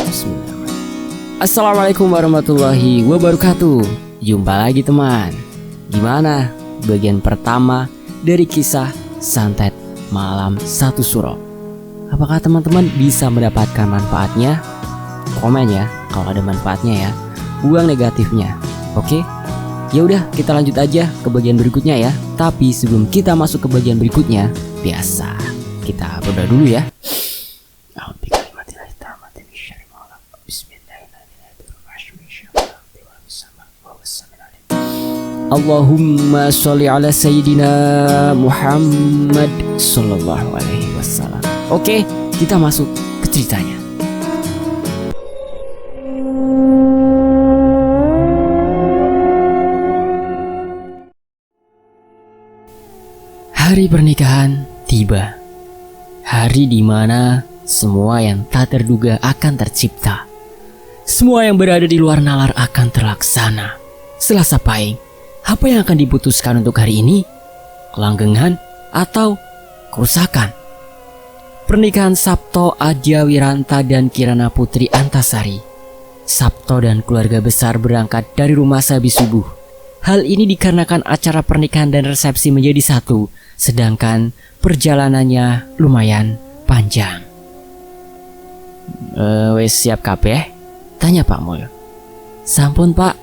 Bismillahirrahmanirrahim. Assalamualaikum warahmatullahi wabarakatuh. Jumpa lagi teman. Gimana bagian pertama dari kisah Santet Malam Satu Suro? Apakah teman-teman bisa mendapatkan manfaatnya? Komen ya kalau ada manfaatnya ya. Buang negatifnya. Oke? Ya udah, kita lanjut aja ke bagian berikutnya ya. Tapi sebelum kita masuk ke bagian berikutnya, biasa kita berdoa dulu ya. Allahumma sholli ala sayyidina Muhammad sallallahu alaihi wasallam. Oke, kita masuk ke ceritanya. Hari pernikahan tiba. Hari di mana semua yang tak terduga akan tercipta. Semua yang berada di luar nalar akan terlaksana. Selasa Pahing, apa yang akan diputuskan untuk hari ini? Kelanggengan atau kerusakan? Pernikahan Sabto Adya Wiranta dan Kirana Putri Antasari. Sabto dan keluarga besar berangkat dari rumah sehabis subuh. Hal ini dikarenakan acara pernikahan dan resepsi menjadi satu, sedangkan perjalanannya lumayan panjang. Wes siap kabeh? Tanya Pak Mul. Sampun Pak,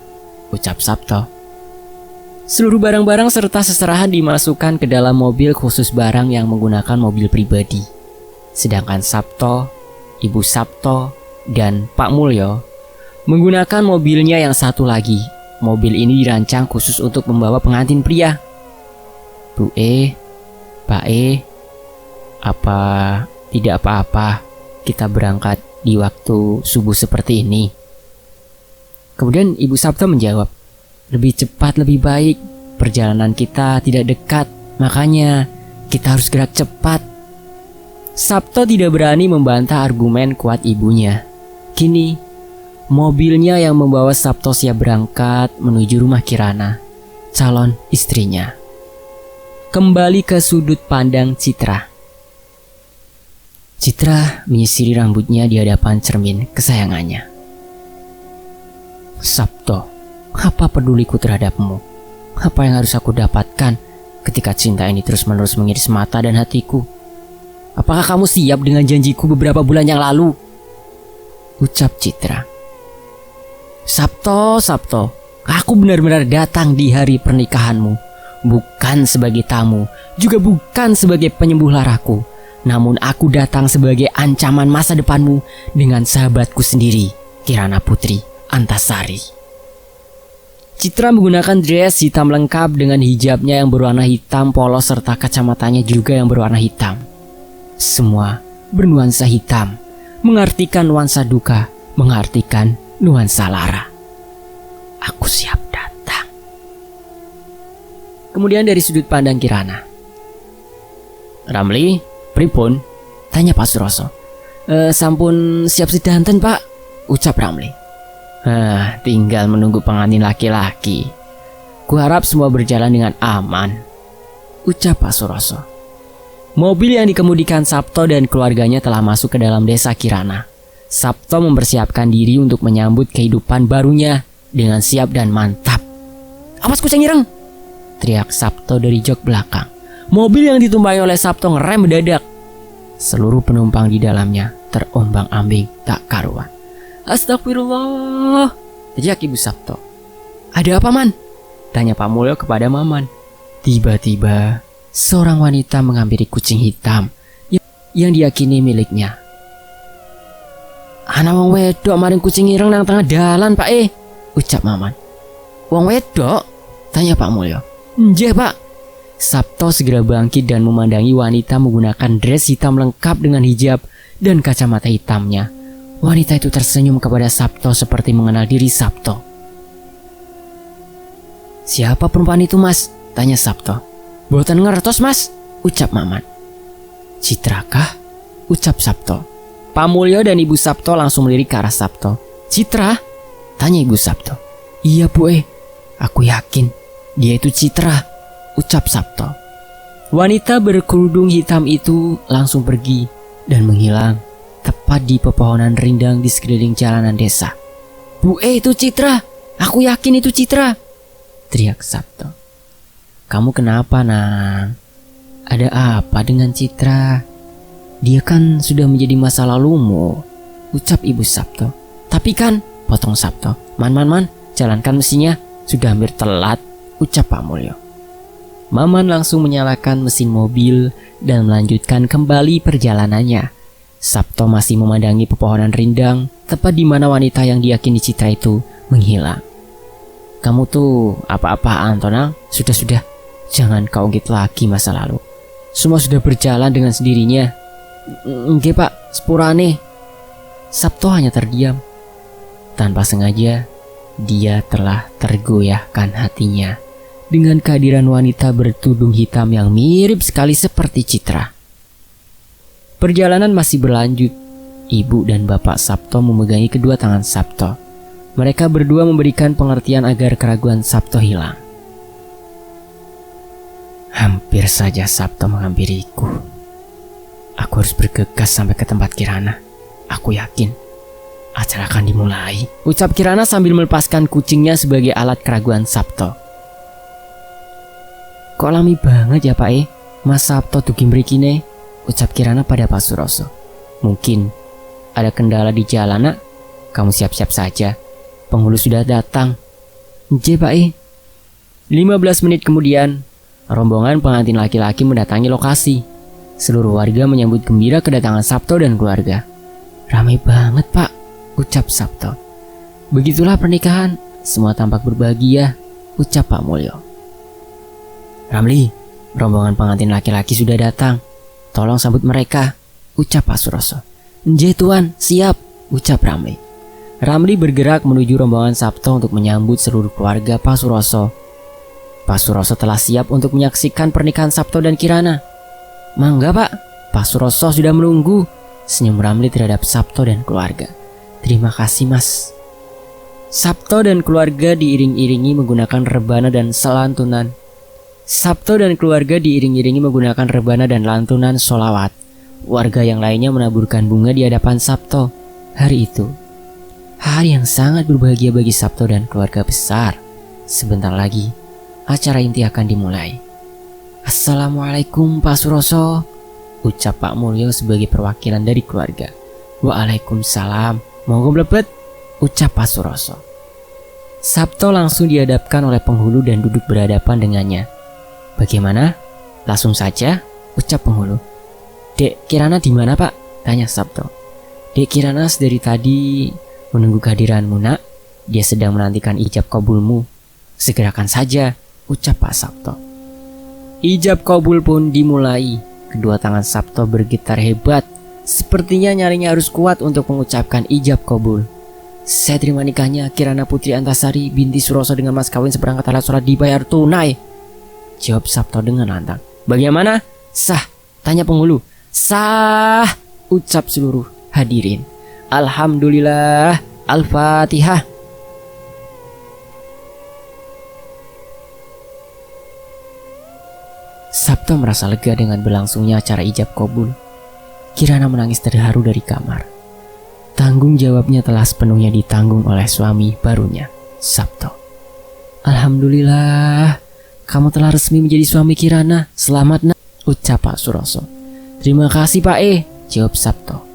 ucap Sabto. Seluruh barang-barang serta seserahan dimasukkan ke dalam mobil khusus barang yang menggunakan mobil pribadi. Sedangkan Sabto, Ibu Sabto, dan Pak Mulyo menggunakan mobilnya yang satu lagi. Mobil ini dirancang khusus untuk membawa pengantin pria. Bu Pak apa tidak apa-apa kita berangkat di waktu subuh seperti ini? Kemudian Ibu Sabto menjawab, lebih cepat lebih baik, perjalanan kita tidak dekat, makanya kita harus gerak cepat. Sabto tidak berani membantah argumen kuat ibunya. Kini mobilnya yang membawa Sabto siap berangkat menuju rumah Kirana, calon istrinya. Kembali ke sudut pandang Citra. Citra menyisiri rambutnya di hadapan cermin kesayangannya. Sabto, apa peduliku terhadapmu? Apa yang harus aku dapatkan ketika cinta ini terus-menerus mengiris mata dan hatiku? Apakah kamu siap dengan janjiku beberapa bulan yang lalu? Ucap Citra. Sabto, aku benar-benar datang di hari pernikahanmu. Bukan sebagai tamu, juga bukan sebagai penyembuh laraku. Namun aku datang sebagai ancaman masa depanmu dengan sahabatku sendiri, Kirana Putri Antasari. Citra menggunakan dress hitam lengkap dengan hijabnya yang berwarna hitam polos serta kacamatanya juga yang berwarna hitam. Semua bernuansa hitam, mengartikan nuansa duka, mengartikan nuansa lara. Aku siap datang. Kemudian dari sudut pandang Kirana. Ramli, pripun? Tanya Pak Suroso. Sampun siap sedanten Pak, ucap Ramli. Tinggal menunggu pengantin laki-laki. Kuharap semua berjalan dengan aman, ucap Pak Suroso. Mobil yang dikemudikan Sabto dan keluarganya telah masuk ke dalam desa Kirana. Sabto mempersiapkan diri untuk menyambut kehidupan barunya dengan siap dan mantap. Awas kucing ireng! Teriak Sabto dari jok belakang. Mobil yang ditumpangi oleh Sabto ngerem mendadak. Seluruh penumpang di dalamnya terombang-ambing tak karuan. Astagfirullah, teriak Ibu Sabto. Ada apa Man? Tanya Pak Mulyo kepada Maman. Tiba-tiba seorang wanita menghampiri kucing hitam yang diyakini miliknya. Ana wong wedok maring kucing ireng nang tengah dalan Pak ucap Maman. Wong wedok? Tanya Pak Mulyo. Nggih Pak. Sabto segera bangkit dan memandangi wanita menggunakan dress hitam lengkap dengan hijab dan kacamata hitamnya. Wanita itu tersenyum kepada Sabto seperti mengenal diri Sabto. Siapa perempuan itu Mas? Tanya Sabto. Boten ngertos Mas, ucap Maman. Citrakah? Ucap Sabto. Pak Mulyo dan Ibu Sabto langsung melirik ke arah Sabto. Citra? Tanya Ibu Sabto. Iya Bu aku yakin dia itu Citra, ucap Sabto. Wanita berkerudung hitam itu langsung pergi dan menghilang tepat di pepohonan rindang di sekeliling jalanan desa. "Bu, itu Citra! Aku yakin itu Citra!" teriak Sabto. "Kamu kenapa, Nang? Ada apa dengan Citra? Dia kan sudah menjadi masa lalumu," ucap Ibu Sabto. "Tapi kan," potong Sabto, Man, jalankan mesinnya, sudah hampir telat," ucap Pak Mulyo. Maman langsung menyalakan mesin mobil dan melanjutkan kembali perjalanannya. Sabto masih memandangi pepohonan rindang tepat di mana wanita yang diyakini Citra itu menghilang. "Kamu tuh apa-apaan, Tonang? Sudah, jangan kau ungkit lagi masa lalu. Semua sudah berjalan dengan sendirinya." "Nggih Pak, sepurane." Sabto hanya terdiam. Tanpa sengaja, dia telah tergoyahkan hatinya dengan kehadiran wanita bertudung hitam yang mirip sekali seperti Citra. Perjalanan masih berlanjut. Ibu dan Bapak Sabto memegangi kedua tangan Sabto. Mereka berdua memberikan pengertian agar keraguan Sabto hilang. "Hampir saja Sabto menghampiriku. Aku harus bergegas sampai ke tempat Kirana. Aku yakin acara akan dimulai," ucap Kirana sambil melepaskan kucingnya sebagai alat keraguan Sabto. "Kok lami banget ya Pak Mas Sabto dugi mrikine," ucap Kirana pada Pak Suroso. "Mungkin ada kendala di jalan, Nak. Kamu siap-siap saja. Penghulu sudah datang." "Nggih Pak 15 menit kemudian, rombongan pengantin laki-laki mendatangi lokasi. Seluruh warga menyambut gembira kedatangan Sabto dan keluarga. "Ramai banget Pak," ucap Sabto. "Begitulah pernikahan, semua tampak berbahagia," ucap Pak Mulyo. "Ramli, rombongan pengantin laki-laki sudah datang. Tolong sambut mereka," ucap Pak Suroso. "Nggih Tuan, siap," ucap Ramli. Ramli bergerak menuju rombongan Sabto untuk menyambut seluruh keluarga Pak Suroso. Pak Suroso telah siap untuk menyaksikan pernikahan Sabto dan Kirana. "Mangga Pak, Pak Suroso sudah menunggu," senyum Ramli terhadap Sabto dan keluarga. "Terima kasih Mas." Sabto dan keluarga diiring-iringi menggunakan rebana dan lantunan. Sholawat. Warga yang lainnya menaburkan bunga di hadapan Sabto. Hari itu, hari yang sangat berbahagia bagi Sabto dan keluarga besar. Sebentar lagi, acara inti akan dimulai. "Assalamualaikum Pak Suroso," ucap Pak Mulyo sebagai perwakilan dari keluarga. "Waalaikumsalam, monggo mlebet," ucap Pak Suroso. Sabto langsung dihadapkan oleh penghulu dan duduk berhadapan dengannya. "Bagaimana? Langsung saja," ucap penghulu. "Dek Kirana di mana Pak?" tanya Sabto. "Dek Kirana dari tadi menunggu kehadiranmu Nak. Dia sedang menantikan ijab kabulmu." "Segerakan saja," ucap Pak Sabto. Ijab kabul pun dimulai. Kedua tangan Sabto bergetar hebat. Sepertinya nyarinya harus kuat untuk mengucapkan ijab kabul. "Saya terima nikahnya Kirana Putri Antasari binti Suroso dengan mas kawin seperangkat alat sholat dibayar tunai," jawab Sabto dengan lantang. "Bagaimana? Sah?" tanya penghulu. "Sah," ucap seluruh hadirin. "Alhamdulillah, Al-Fatihah." Sabto merasa lega dengan berlangsungnya acara ijab kabul. Kirana menangis terharu dari kamar. Tanggung jawabnya telah sepenuhnya ditanggung oleh suami barunya, Sabto. "Alhamdulillah, kamu telah resmi menjadi suami Kirana. Selamat Nak," ucap Pak Suroso. "Terima kasih Pak jawab Sabto.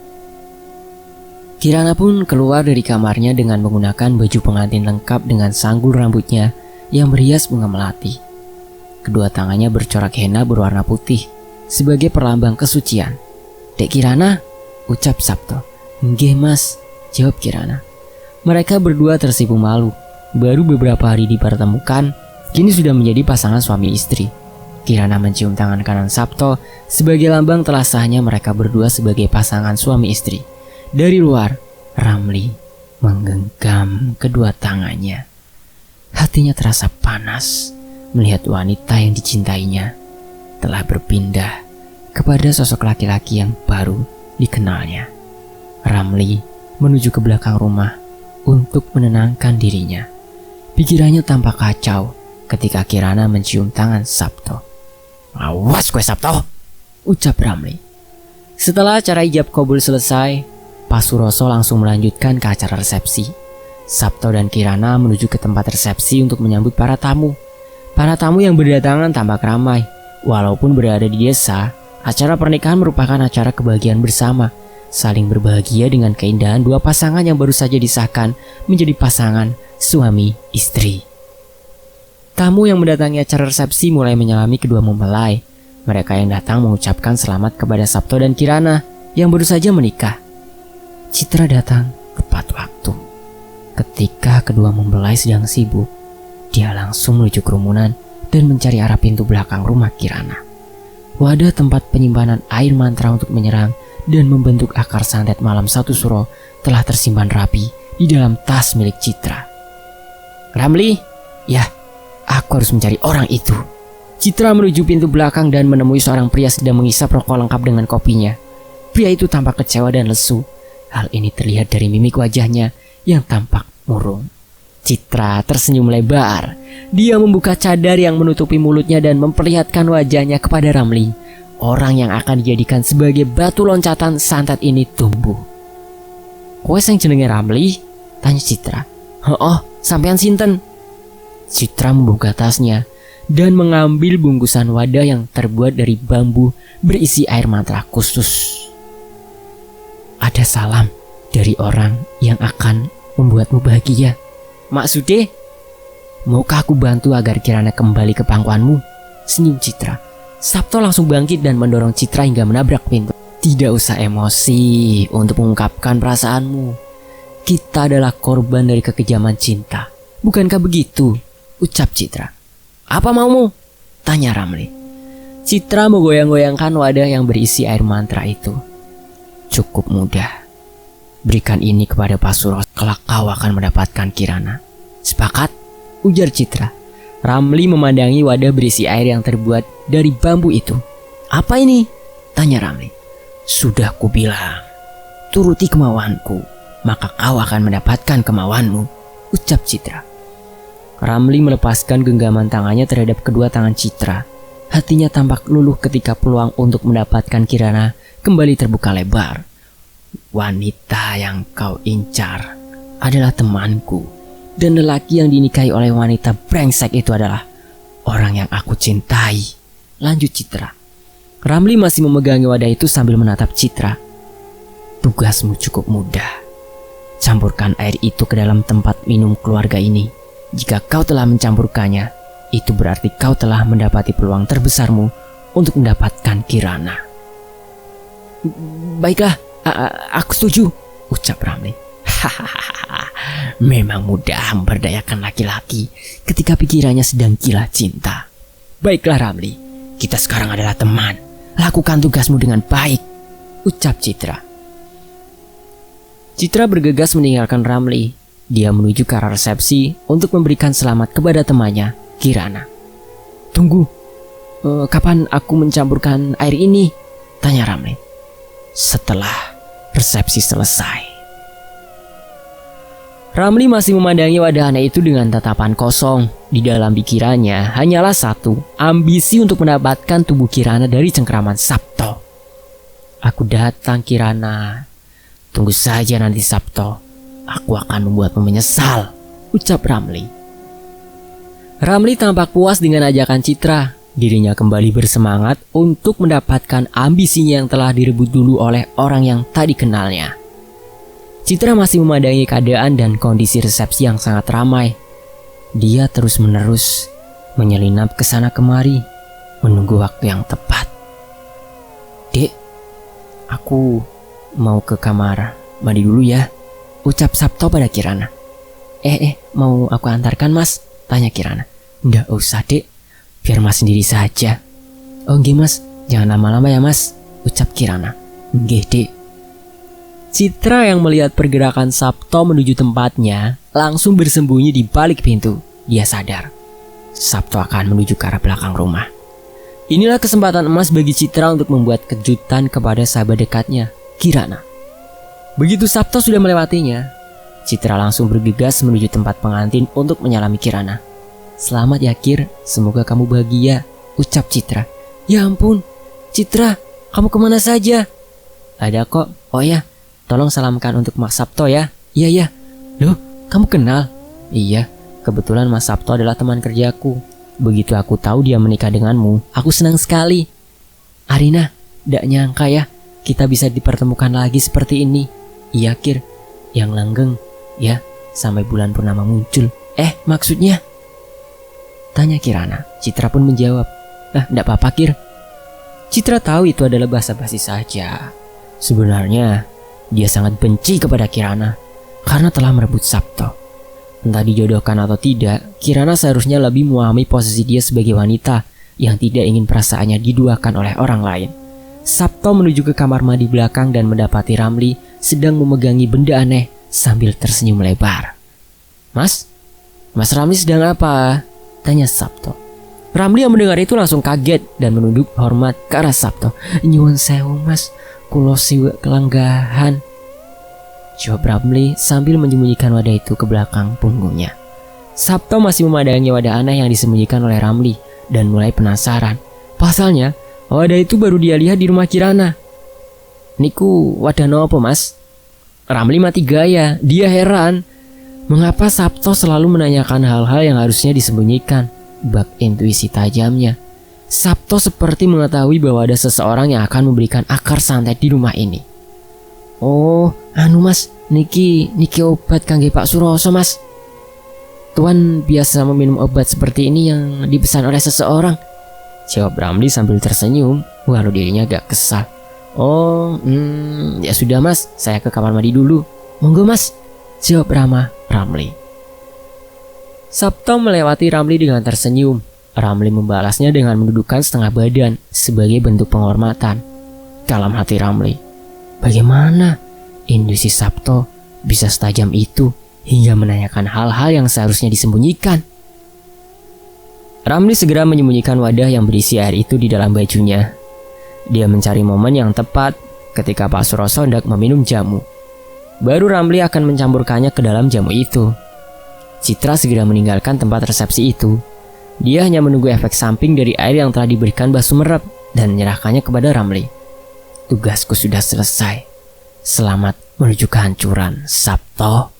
Kirana pun keluar dari kamarnya dengan menggunakan baju pengantin lengkap dengan sanggul rambutnya yang berhias bunga melati. Kedua tangannya bercorak henna berwarna putih sebagai perlambang kesucian. "Dek Kirana," ucap Sabto. "Nggih Mas," jawab Kirana. Mereka berdua tersipu malu. Baru beberapa hari dipertemukan, kini sudah menjadi pasangan suami istri. Kirana mencium tangan kanan Sabto sebagai lambang telah sahnya mereka berdua sebagai pasangan suami istri. Dari luar, Ramli menggenggam kedua tangannya. Hatinya terasa panas melihat wanita yang dicintainya telah berpindah kepada sosok laki-laki yang baru dikenalnya. Ramli menuju ke belakang rumah untuk menenangkan dirinya. Pikirannya tampak kacau ketika Kirana mencium tangan Sabto. "Awas kowe Sabto," ucap Ramli. Setelah acara ijab kabul selesai, Pak Suroso langsung melanjutkan ke acara resepsi. Sabto dan Kirana menuju ke tempat resepsi untuk menyambut para tamu. Para tamu yang berdatangan tampak ramai. Walaupun berada di desa, acara pernikahan merupakan acara kebahagiaan bersama. Saling berbahagia dengan keindahan dua pasangan yang baru saja disahkan menjadi pasangan suami istri. Tamu yang mendatangi acara resepsi mulai menyalami kedua mempelai. Mereka yang datang mengucapkan selamat kepada Sabto dan Kirana yang baru saja menikah. Citra datang tepat waktu. Ketika kedua mempelai sedang sibuk, dia langsung menuju kerumunan dan mencari arah pintu belakang rumah Kirana. Wadah tempat penyimpanan air mantra untuk menyerang dan membentuk akar santet malam satu suro telah tersimpan rapi di dalam tas milik Citra. Ramli, ya, aku harus mencari orang itu. Citra menuju pintu belakang dan menemui seorang pria sedang mengisap rokok lengkap dengan kopinya. Pria itu tampak kecewa dan lesu. Hal ini terlihat dari mimik wajahnya yang tampak murung. Citra tersenyum lebar. Dia membuka cadar yang menutupi mulutnya dan memperlihatkan wajahnya kepada Ramli, orang yang akan dijadikan sebagai batu loncatan santet ini tumbuh. "Kowe sing jenenge Ramli?" tanya Citra. "Heeh, sampean sinten?" Citra membuka tasnya dan mengambil bungkusan wadah yang terbuat dari bambu berisi air mantra khusus. "Ada salam dari orang yang akan membuatmu bahagia. Maksudnya, maukah aku bantu agar Kirana kembali ke pangkuanmu?" senyum Citra. Sabto langsung bangkit dan mendorong Citra hingga menabrak pintu. "Tidak usah emosi untuk mengungkapkan perasaanmu. Kita adalah korban dari kekejaman cinta. Bukankah begitu?" ucap Citra. "Apa maumu?" tanya Ramli. Citra menggoyang-goyangkan wadah yang berisi air mantra itu. "Cukup mudah. Berikan ini kepada Pak Suros, kelak kau akan mendapatkan Kirana." "Sepakat?" ujar Citra. Ramli memandangi wadah berisi air yang terbuat dari bambu itu. "Apa ini?" tanya Ramli. "Sudah kubilang, turuti kemauanku, maka kau akan mendapatkan kemauanmu," ucap Citra. Ramli melepaskan genggaman tangannya terhadap kedua tangan Citra. Hatinya tampak luluh ketika peluang untuk mendapatkan Kirana kembali terbuka lebar. "Wanita yang kau incar adalah temanku, dan lelaki yang dinikahi oleh wanita brengsek itu adalah orang yang aku cintai," lanjut Citra. Ramli masih memegangi wadah itu sambil menatap Citra. "Tugasmu cukup mudah. Campurkan air itu ke dalam tempat minum keluarga ini. Jika kau telah mencampurkannya, itu berarti kau telah mendapati peluang terbesarmu untuk mendapatkan Kirana." "Baiklah, aku setuju," ucap Ramli. "Hahaha, memang mudah memberdayakan laki-laki ketika pikirannya sedang gila cinta. Baiklah Ramli, kita sekarang adalah teman. Lakukan tugasmu dengan baik," ucap Citra. Citra bergegas meninggalkan Ramli. Dia menuju ke arah resepsi untuk memberikan selamat kepada temannya, Kirana. "Tunggu, kapan aku mencampurkan air ini?" tanya Ramli. "Setelah resepsi selesai." Ramli masih memandangi wadah aneh itu dengan tatapan kosong. Di dalam pikirannya hanyalah satu, ambisi untuk mendapatkan tubuh Kirana dari cengkeraman Sabto. "Aku datang Kirana. Tunggu saja nanti Sabto. Aku akan membuatmu menyesal," ucap Ramli. Ramli tampak puas dengan ajakan Citra. Dirinya kembali bersemangat untuk mendapatkan ambisinya yang telah direbut dulu oleh orang yang tak dikenalnya. Citra masih memandangi keadaan dan kondisi resepsi yang sangat ramai. Dia terus-menerus menyelinap ke sana kemari, menunggu waktu yang tepat. "Dek, aku mau ke kamar mandi dulu ya," ucap Sabto pada Kirana. Mau aku antarkan mas?" tanya Kirana. "Nggak usah dek, biar mas sendiri saja." "Oh nggih mas, jangan lama-lama ya mas," ucap Kirana. "Nggih dek." Citra yang melihat pergerakan Sabto menuju tempatnya langsung bersembunyi di balik pintu. Dia sadar Sabto akan menuju ke arah belakang rumah. Inilah kesempatan emas bagi Citra untuk membuat kejutan kepada sahabat dekatnya, Kirana. Begitu Sabto sudah melewatinya, Citra langsung bergegas menuju tempat pengantin untuk menyalami Kirana. "Selamat ya Kir, semoga kamu bahagia," ucap Citra. "Ya ampun, Citra, kamu kemana saja?" "Ada kok. Oh ya, tolong salamkan untuk Mas Sabto ya. Iya ya. Loh, kamu kenal? Iya, kebetulan Mas Sabto adalah teman kerjaku. Begitu aku tahu dia menikah denganmu, aku senang sekali. Arina, gak nyangka ya kita bisa dipertemukan lagi seperti ini. Iya Kir, yang langgeng ya sampai bulan purnama muncul. Maksudnya? Tanya Kirana. Citra pun menjawab, gak apa-apa Kir. Citra tahu itu adalah basa-basi saja. Sebenarnya dia sangat benci kepada Kirana karena telah merebut Sabto. Entah dijodohkan atau tidak, Kirana seharusnya lebih memahami posisi dia sebagai wanita yang tidak ingin perasaannya diduakan oleh orang lain. Sabto menuju ke kamar mandi belakang dan mendapati Ramli sedang memegangi benda aneh sambil tersenyum lebar. Mas Ramli sedang apa? Tanya Sabto. Ramli yang mendengar itu langsung kaget dan menunduk hormat ke arah Sabto. Nyuwun sewu Mas, kulo siwek kelanggahan, jawab Ramli sambil menyembunyikan wadah itu ke belakang punggungnya. Sabto masih memandangi wadah aneh yang disembunyikan oleh Ramli dan mulai penasaran. Pasalnya, wadah itu baru dia lihat di rumah Kirana. Niku wadah nopo Mas? Ramli mati gaya, dia heran. Mengapa Sabto selalu menanyakan hal-hal yang harusnya disembunyikan? Bak intuisi tajamnya. Sabto seperti mengetahui bahwa ada seseorang yang akan memberikan akar santet di rumah ini. Oh, Mas, niki obat kangge Pak Suroso Mas. Tuan biasa meminum obat seperti ini yang dipesan oleh seseorang, jawab Ramli sambil tersenyum, walau dirinya agak kesal. Oh, ya sudah Mas, saya ke kamar mandi dulu. Monggo Mas, jawab Ramli. Sabto melewati Ramli dengan tersenyum. Ramli membalasnya dengan mendudukkan setengah badan sebagai bentuk penghormatan. Dalam hati Ramli, bagaimana intuisi Sabto bisa setajam itu hingga menanyakan hal-hal yang seharusnya disembunyikan? Ramli segera menyembunyikan wadah yang berisi air itu di dalam bajunya. Dia mencari momen yang tepat ketika Pak Suroso hendak meminum jamu. Baru Ramli akan mencampurkannya ke dalam jamu itu. Citra segera meninggalkan tempat resepsi itu. Dia hanya menunggu efek samping dari air yang telah diberikan Mbah Sumerep dan menyerahkannya kepada Ramli. Tugasku sudah selesai. Selamat menuju kehancuran, Sabto.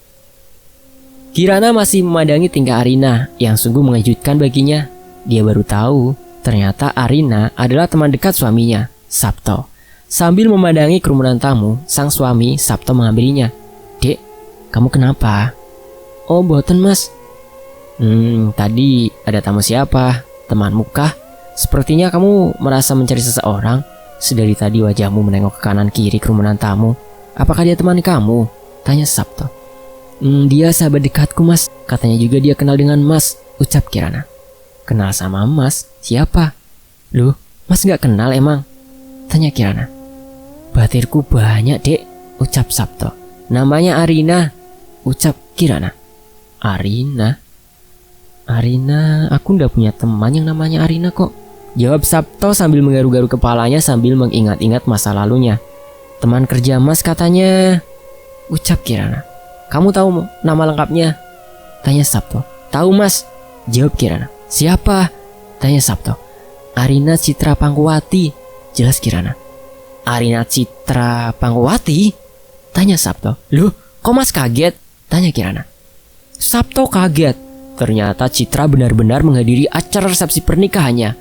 Kirana masih memandangi tingkah Arina yang sungguh mengejutkan baginya. Dia baru tahu ternyata Arina adalah teman dekat suaminya, Sabto. Sambil memandangi kerumunan tamu, sang suami Sabto mengambilinya. Dek, kamu kenapa? Oh, boten Mas. Tadi ada tamu siapa? Temanmu kah? Sepertinya kamu merasa mencari seseorang. Sedari tadi wajahmu menengok ke kanan kiri kerumunan tamu. Apakah dia teman kamu? Tanya Sabto. Dia sahabat dekatku Mas. Katanya juga dia kenal dengan Mas, ucap Kirana. Kenal sama Mas? Siapa? Loh, Mas gak kenal emang? Tanya Kirana. Batirku banyak dek, ucap Sabto. Namanya Arina, ucap Kirana. Arina, aku ndak punya teman yang namanya Arina kok, jawab Sabto sambil menggaru-garu kepalanya sambil mengingat-ingat masa lalunya. Teman kerja Mas katanya, ucap Kirana. Kamu tahu nama lengkapnya? Tanya Sabto. Tahu Mas, jawab Kirana. Siapa? Tanya Sabto. Arina Citra Pangkuwati, jelas Kirana. Arina Citra Pangkuwati? Tanya Sabto. Loh, kok Mas kaget? Tanya Kirana. Sabto kaget. Ternyata Citra benar-benar menghadiri acara resepsi pernikahannya.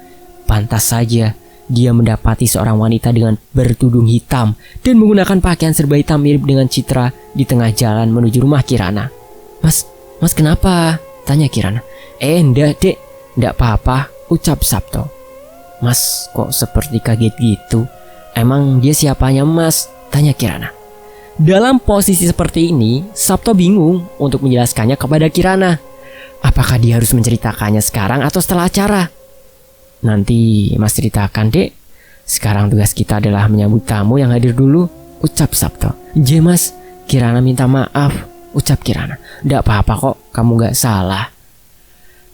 Pantas saja dia mendapati seorang wanita dengan bertudung hitam dan menggunakan pakaian serba hitam mirip dengan Citra di tengah jalan menuju rumah Kirana. Mas kenapa? Tanya Kirana. Enggak dek, enggak apa-apa, ucap Sabto. Mas kok seperti kaget gitu? Emang dia siapanya Mas? Tanya Kirana. Dalam posisi seperti ini, Sabto bingung untuk menjelaskannya kepada Kirana. Apakah dia harus menceritakannya sekarang atau setelah acara? Nanti Mas ceritakan dek. Sekarang tugas kita adalah menyambut tamu yang hadir dulu, ucap Sabto. Je Mas, Kirana minta maaf, ucap Kirana. Nggak apa-apa kok, kamu nggak salah.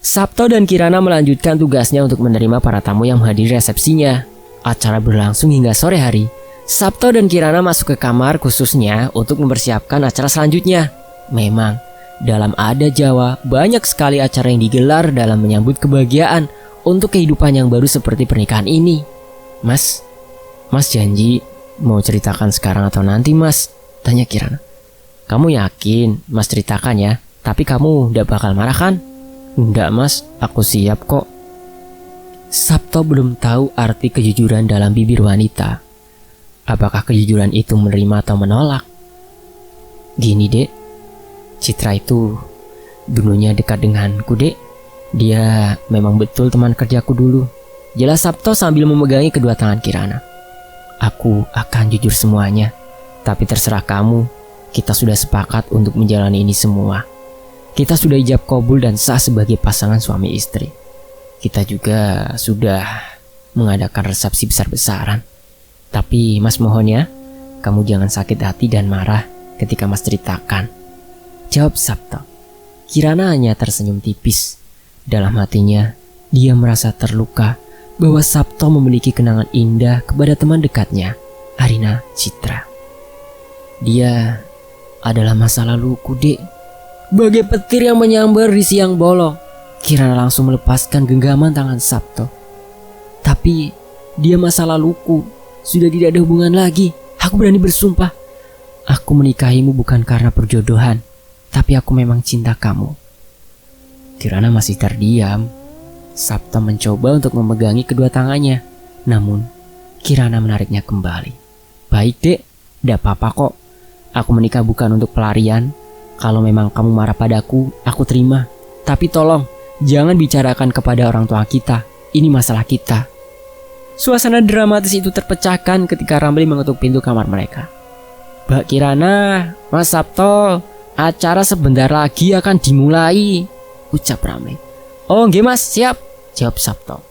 Sabto dan Kirana melanjutkan tugasnya untuk menerima para tamu yang menghadiri resepsinya. Acara berlangsung hingga sore hari. Sabto dan Kirana masuk ke kamar khususnya untuk mempersiapkan acara selanjutnya. Memang, dalam adat Jawa banyak sekali acara yang digelar dalam menyambut kebahagiaan untuk kehidupan yang baru seperti pernikahan ini. Mas janji mau ceritakan sekarang atau nanti Mas? Tanya Kirana. Kamu yakin Mas ceritakan ya? Tapi kamu udah bakal marah kan? Enggak Mas, aku siap kok. Sabto belum tahu arti kejujuran dalam bibir wanita. Apakah kejujuran itu menerima atau menolak? Gini dek, Citra itu dulunya dekat denganku dek. Dia memang betul teman kerjaku dulu. Jelas Sabto sambil memegangi kedua tangan Kirana. Aku akan jujur semuanya. Tapi terserah kamu. Kita sudah sepakat untuk menjalani ini semua. Kita sudah ijab kabul dan sah sebagai pasangan suami istri. Kita juga sudah mengadakan resepsi besar-besaran. Tapi Mas mohon ya, kamu jangan sakit hati dan marah ketika Mas ceritakan. Jawab Sabto. Kirana hanya tersenyum tipis. Dalam hatinya, dia merasa terluka bahwa Sabto memiliki kenangan indah kepada teman dekatnya, Arina Citra. Dia adalah masa laluku, dek. Bagai petir yang menyambar di siang bolong, Kirana langsung melepaskan genggaman tangan Sabto. Tapi dia masa laluku, sudah tidak ada hubungan lagi. Aku berani bersumpah. Aku menikahimu bukan karena perjodohan, tapi aku memang cinta kamu. Kirana masih terdiam. Sabto mencoba untuk memegangi kedua tangannya. Namun, Kirana menariknya kembali. Baik dek, tidak apa-apa kok. Aku menikah bukan untuk pelarian. Kalau memang kamu marah padaku, aku terima. Tapi tolong, jangan bicarakan kepada orang tua kita. Ini masalah kita. Suasana dramatis itu terpecahkan ketika Ramli mengetuk pintu kamar mereka. Mbak Kirana, Mas Sabto, acara sebentar lagi akan dimulai, ucap Ramli. Oh nggih Mas, siap, jawab Sabto.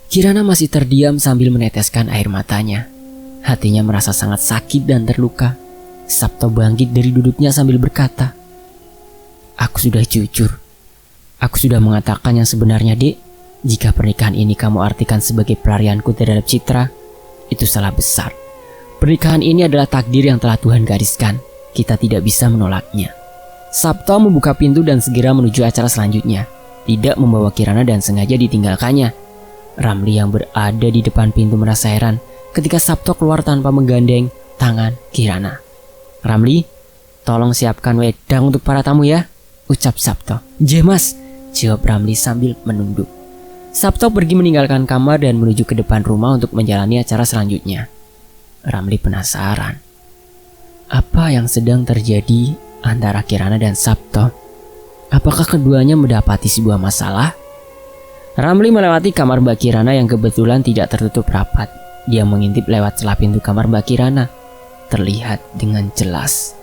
Kirana masih terdiam sambil meneteskan air matanya. Hatinya merasa sangat sakit dan terluka. Sabto bangkit dari duduknya sambil berkata, aku sudah jujur. Aku sudah mengatakan yang sebenarnya dek. Jika pernikahan ini kamu artikan sebagai pelarianku terhadap Citra, itu salah besar. Pernikahan ini adalah takdir yang telah Tuhan gariskan. Kita tidak bisa menolaknya. Sabto membuka pintu dan segera menuju acara selanjutnya. Tidak membawa Kirana dan sengaja ditinggalkannya. Ramli yang berada di depan pintu merasa heran ketika Sabto keluar tanpa menggandeng tangan Kirana. Ramli, tolong siapkan wedang untuk para tamu ya, ucap Sabto. Jeh mas, jawab Ramli sambil menunduk. Sabto pergi meninggalkan kamar dan menuju ke depan rumah untuk menjalani acara selanjutnya. Ramli penasaran. Apa yang sedang terjadi antara Kirana dan Sabto? Apakah keduanya mendapati sebuah masalah? Ramli melewati kamar Mbak Kirana yang kebetulan tidak tertutup rapat. Dia mengintip lewat celah pintu kamar Mbak Kirana. Terlihat dengan jelas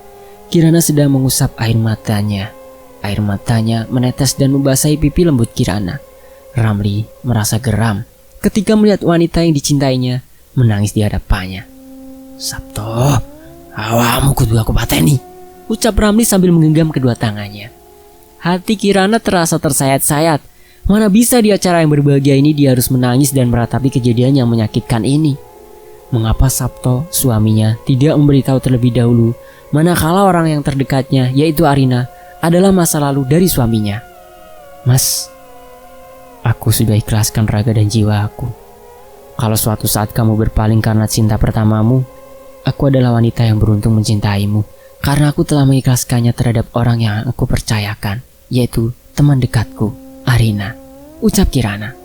Kirana sedang mengusap air matanya. Air matanya menetes dan membasahi pipi lembut Kirana. Ramli merasa geram ketika melihat wanita yang dicintainya menangis di hadapannya. Sabto, awamu kudu aku pateni, ucap Ramli sambil menggenggam kedua tangannya. Hati Kirana terasa tersayat-sayat. Mana bisa di acara yang berbahagia ini dia harus menangis dan meratapi kejadian yang menyakitkan ini. Mengapa Sabto, suaminya, tidak memberitahu terlebih dahulu manakala orang yang terdekatnya, yaitu Arina, adalah masa lalu dari suaminya. Mas, aku sudah ikhlaskan raga dan jiwa aku. Kalau suatu saat kamu berpaling karena cinta pertamamu, aku adalah wanita yang beruntung mencintaimu, karena aku telah mengikhlaskannya terhadap orang yang aku percayakan, yaitu teman dekatku, Arina, ucap Kirana.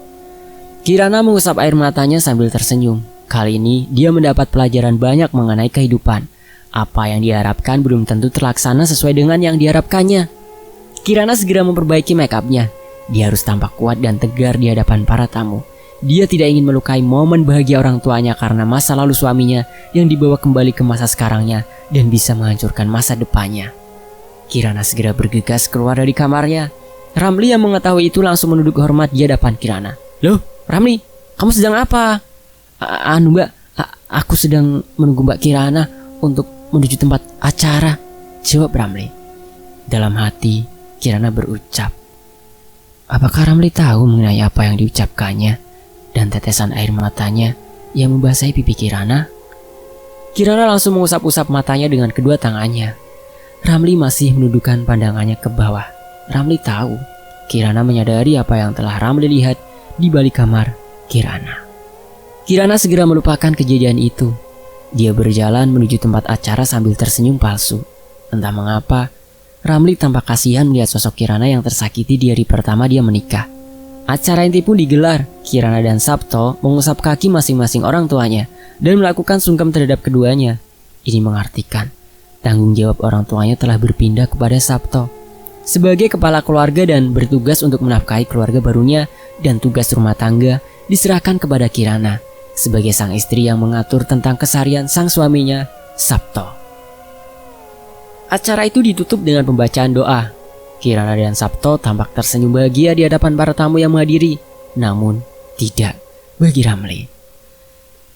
Kirana mengusap air matanya sambil tersenyum. Kali ini dia mendapat pelajaran banyak mengenai kehidupan. Apa yang diharapkan belum tentu terlaksana sesuai dengan yang diharapkannya. Kirana segera memperbaiki make-upnya. Dia harus tampak kuat dan tegar di hadapan para tamu. Dia tidak ingin melukai momen bahagia orang tuanya karena masa lalu suaminya yang dibawa kembali ke masa sekarangnya dan bisa menghancurkan masa depannya. Kirana segera bergegas keluar dari kamarnya. Ramli yang mengetahui itu langsung menunduk hormat di hadapan Kirana. Loh, Ramli, kamu sedang apa? Mbak, aku sedang menunggu Mbak Kirana untuk menuju tempat acara, jawab Ramli. Dalam hati, Kirana berucap, apakah Ramli tahu mengenai apa yang diucapkannya dan tetesan air matanya yang membasahi pipi Kirana? Kirana langsung mengusap-usap matanya dengan kedua tangannya. Ramli masih menundukkan pandangannya ke bawah. Ramli tahu, Kirana menyadari apa yang telah Ramli lihat di balik kamar Kirana. Kirana segera melupakan kejadian itu. Dia berjalan menuju tempat acara sambil tersenyum palsu. Entah mengapa, Ramli tampak kasihan melihat sosok Kirana yang tersakiti di hari pertama dia menikah. Acara inti pun digelar. Kirana dan Sabto mengusap kaki masing-masing orang tuanya dan melakukan sungkem terhadap keduanya. Ini mengartikan tanggung jawab orang tuanya telah berpindah kepada Sabto sebagai kepala keluarga dan bertugas untuk menafkahi keluarga barunya, dan tugas rumah tangga diserahkan kepada Kirana sebagai sang istri yang mengatur tentang keseharian sang suaminya, Sabto. Acara itu ditutup dengan pembacaan doa. Kirana dan Sabto tampak tersenyum bahagia di hadapan para tamu yang menghadiri. Namun tidak bagi Ramli.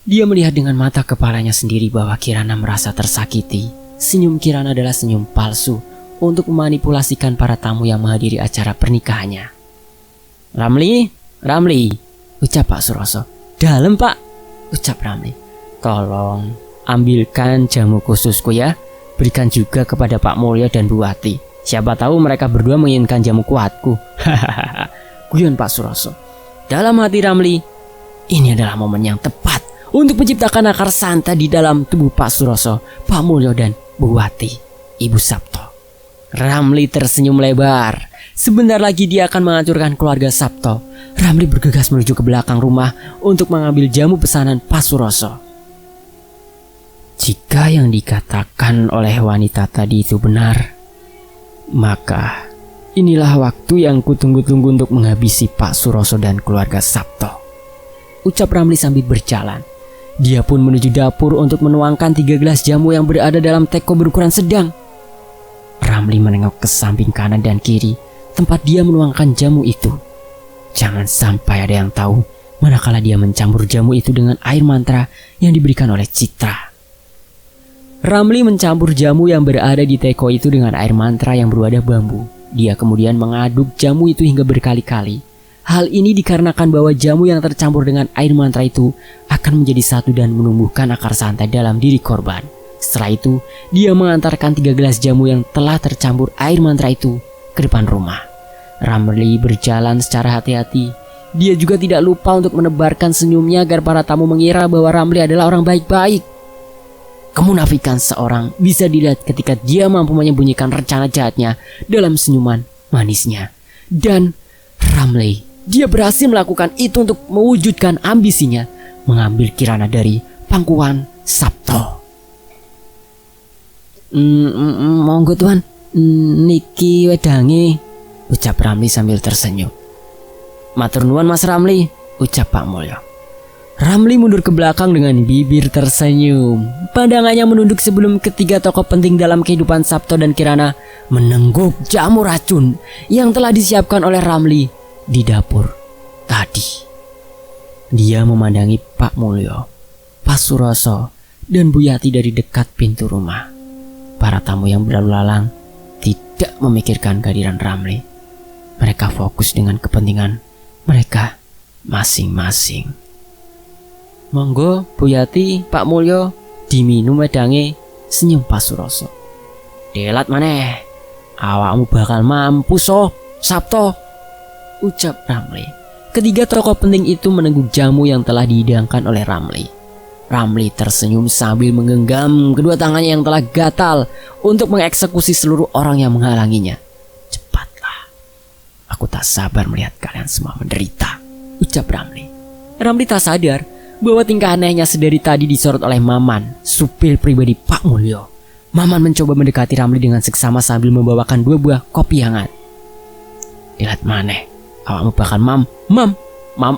Dia melihat dengan mata kepalanya sendiri bahwa Kirana merasa tersakiti. Senyum Kirana adalah senyum palsu untuk memanipulasikan para tamu yang menghadiri acara pernikahannya. Ramli, ucap Pak Suroso. Dalam Pak, ucap Ramli. Tolong ambilkan jamu khususku ya. Berikan juga kepada Pak Mulyo dan Bu Wati. Siapa tahu mereka berdua menginginkan jamu kuatku. Hahaha, guyon Pak Suroso. Dalam hati Ramli, ini adalah momen yang tepat untuk menciptakan akar santai di dalam tubuh Pak Suroso, Pak Mulyo dan Bu Wati, Ibu Sabto. Ramli tersenyum lebar. Sebentar lagi dia akan menghancurkan keluarga Sabto. Ramli bergegas menuju ke belakang rumah untuk mengambil jamu pesanan Pak Suroso. Jika yang dikatakan oleh wanita tadi itu benar, maka inilah waktu yang kutunggu-tunggu untuk menghabisi Pak Suroso dan keluarga Sabto, ucap Ramli sambil berjalan. Dia pun menuju dapur untuk menuangkan 3 gelas jamu yang berada dalam teko berukuran sedang. Ramli menengok ke samping kanan dan kiri tempat dia menuangkan jamu itu. Jangan sampai ada yang tahu manakala dia mencampur jamu itu dengan air mantra yang diberikan oleh Citra. Ramli mencampur jamu yang berada di teko itu dengan air mantra yang berwadah bambu. Dia kemudian mengaduk jamu itu hingga berkali-kali. Hal ini dikarenakan bahwa jamu yang tercampur dengan air mantra itu akan menjadi satu dan menumbuhkan akar santai dalam diri korban. Setelah itu, dia mengantarkan 3 gelas jamu yang telah tercampur air mantra itu ke depan rumah. Ramli berjalan secara hati-hati. Dia juga tidak lupa untuk menebarkan senyumnya agar para tamu mengira bahwa Ramli adalah orang baik-baik. Kemunafikan seorang bisa dilihat ketika dia mampu menyembunyikan rencana jahatnya dalam senyuman manisnya. Dan Ramli, dia berhasil melakukan itu untuk mewujudkan ambisinya, mengambil Kirana dari pangkuan Sabto. Monggo tuan, niki wedange, ucap Ramli sambil tersenyum. Matur nuwun Mas Ramli, ucap Pak Mulyo. Ramli mundur ke belakang dengan bibir tersenyum. Pandangannya menunduk sebelum ketiga tokoh penting dalam kehidupan Sabto dan Kirana menengguk jamu racun yang telah disiapkan oleh Ramli di dapur tadi. Dia memandangi Pak Mulyo, Pak Suroso, dan Bu Yati dari dekat pintu rumah. Para tamu yang berlalu lalang tidak memikirkan kehadiran Ramli. Mereka fokus dengan kepentingan mereka masing-masing. Monggo Bu Yati, Pak Mulyo, diminum wedange, senyum Pak Suroso. Delat maneh, awakmu bakal mampus Sabto, ucap Ramli. Ketiga tokoh penting itu menengguk jamu yang telah dihidangkan oleh Ramli. Ramli tersenyum sambil menggenggam kedua tangannya yang telah gatal untuk mengeksekusi seluruh orang yang menghalanginya. Cepatlah, aku tak sabar melihat kalian semua menderita, ucap Ramli. Ramli tak sadar bahwa tingkah anehnya sedari tadi disorot oleh Maman, supir pribadi Pak Mulyo. Maman mencoba mendekati Ramli dengan seksama sambil membawakan 2 buah kopi hangat. Lihat maneh, awakmu bakal mam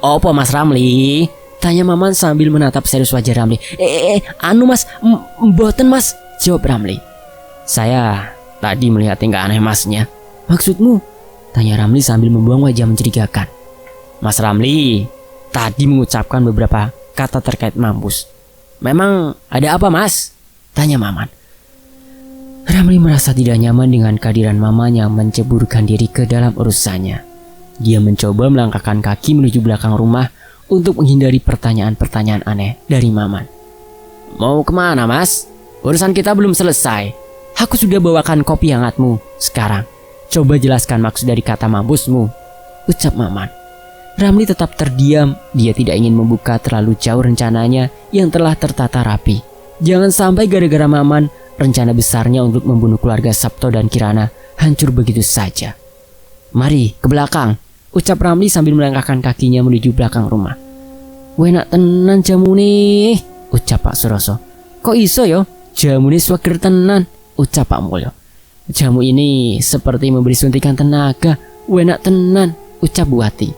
opo Mas Ramli? Tanya Maman sambil menatap serius wajah Ramli. Anu Mas, mboten Mas, jawab Ramli. Saya tadi melihat tingkah aneh Masnya. Maksudmu? Tanya Ramli sambil membuang wajah mencurigakan. Mas Ramli tadi mengucapkan beberapa kata terkait mampus. Memang ada apa Mas? Tanya Maman. Ramli merasa tidak nyaman dengan kehadiran Maman yang menceburkan diri ke dalam urusannya. Dia mencoba melangkahkan kaki menuju belakang rumah untuk menghindari pertanyaan-pertanyaan aneh dari Maman. Mau kemana Mas? Urusan kita belum selesai. Aku sudah bawakan kopi hangatmu. Sekarang coba jelaskan maksud dari kata mampusmu, ucap Maman. Ramli tetap terdiam. Dia tidak ingin membuka terlalu jauh rencananya yang telah tertata rapi. Jangan sampai gara-gara Maman, rencana besarnya untuk membunuh keluarga Sabto dan Kirana hancur begitu saja. Mari ke belakang, ucap Ramli sambil melangkahkan kakinya menuju belakang rumah. Wenak tenan jamu nih, ucap Pak Suroso. Kok iso yo? Jamu nih swager tenan, ucap Pak Mulyo. Jamu ini seperti memberi suntikan tenaga. Wenak tenan, ucap Bu Wati.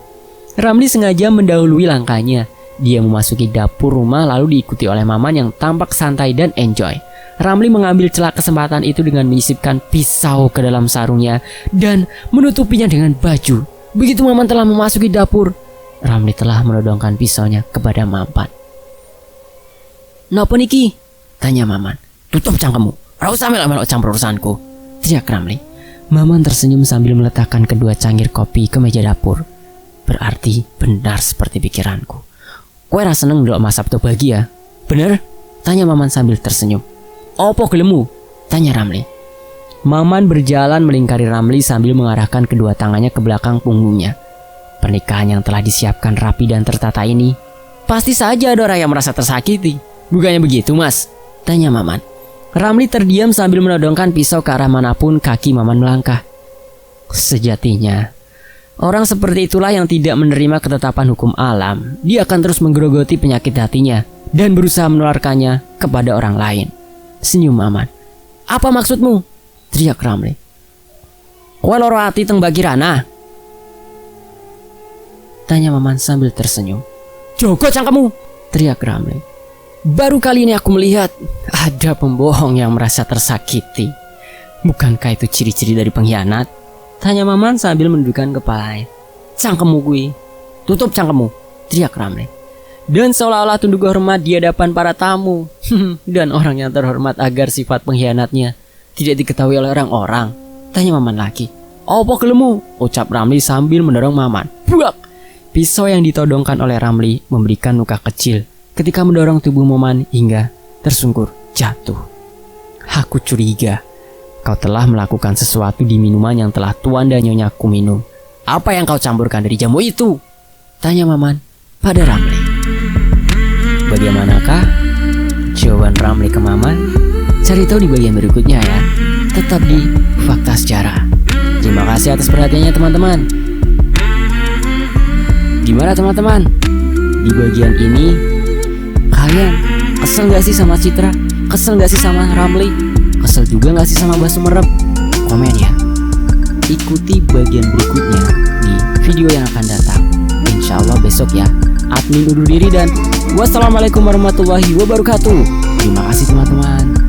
Ramli sengaja mendahului langkahnya. Dia memasuki dapur rumah lalu diikuti oleh Maman yang tampak santai dan enjoy. Ramli mengambil celah kesempatan itu dengan menyisipkan pisau ke dalam sarungnya dan menutupinya dengan baju. Begitu Maman telah memasuki dapur, Ramli telah menodongkan pisaunya kepada Maman. "Napa niki?" tanya Maman. "Tutup cangkemmu, ora usah melok-melok campur urusanku," teriak Ramli. Maman tersenyum sambil meletakkan kedua cangkir kopi ke meja dapur. Berarti benar seperti pikiranku. "Kowe ra seneng ndelok Mas Sabto bahagia? Bener?" tanya Maman sambil tersenyum. "Opo gelemu?" tanya Ramli. Maman berjalan melingkari Ramli sambil mengarahkan kedua tangannya ke belakang punggungnya. Pernikahan yang telah disiapkan rapi dan tertata ini, pasti saja ada orang yang merasa tersakiti. "Bukannya begitu, Mas?" tanya Maman. Ramli terdiam sambil menodongkan pisau ke arah manapun kaki Maman melangkah. Sejatinya, orang seperti itulah yang tidak menerima ketetapan hukum alam. Dia akan terus menggerogoti penyakit hatinya dan berusaha menularkannya kepada orang lain. Senyum Maman. "Apa maksudmu?" teriak Ramli. "Kowe loro ati teng Mbak Kirana?" tanya Maman sambil tersenyum. "Jogo cangkemmu!" teriak Ramli. "Baru kali ini aku melihat ada pembohong yang merasa tersakiti. Bukankah itu ciri-ciri dari pengkhianat?" tanya Maman sambil menundukkan kepalanya. "Cangkemmu gue, tutup cangkemmu!" teriak Ramli. Dan seolah-olah tunduk hormat di hadapan para tamu dan orang yang terhormat agar sifat pengkhianatnya tidak diketahui oleh orang-orang, tanya Maman lagi. "Opo gelemu?" ucap Ramli sambil mendorong Maman. Buak! Pisau yang ditodongkan oleh Ramli memberikan luka kecil ketika mendorong tubuh Maman hingga tersungkur jatuh. "Aku curiga kau telah melakukan sesuatu di minuman yang telah tuan dan nyonyaku minum. Apa yang kau campurkan dari jamu itu?" tanya Maman pada Ramli. Bagaimanakah jawaban Ramli ke Maman? Cari tahu di bagian berikutnya ya. Tetap di Fakta Sejarah. Terima kasih atas perhatiannya teman-teman. Gimana teman-teman? Di bagian ini kalian kesel gak sih sama Citra? Kesel gak sih sama Ramli? Kesel juga gak sih sama Mbah Sumerep? Komen ya. Ikuti bagian berikutnya di video yang akan datang. Insya Allah besok ya. Admin undur diri dan wassalamualaikum warahmatullahi wabarakatuh. Terima kasih teman-teman.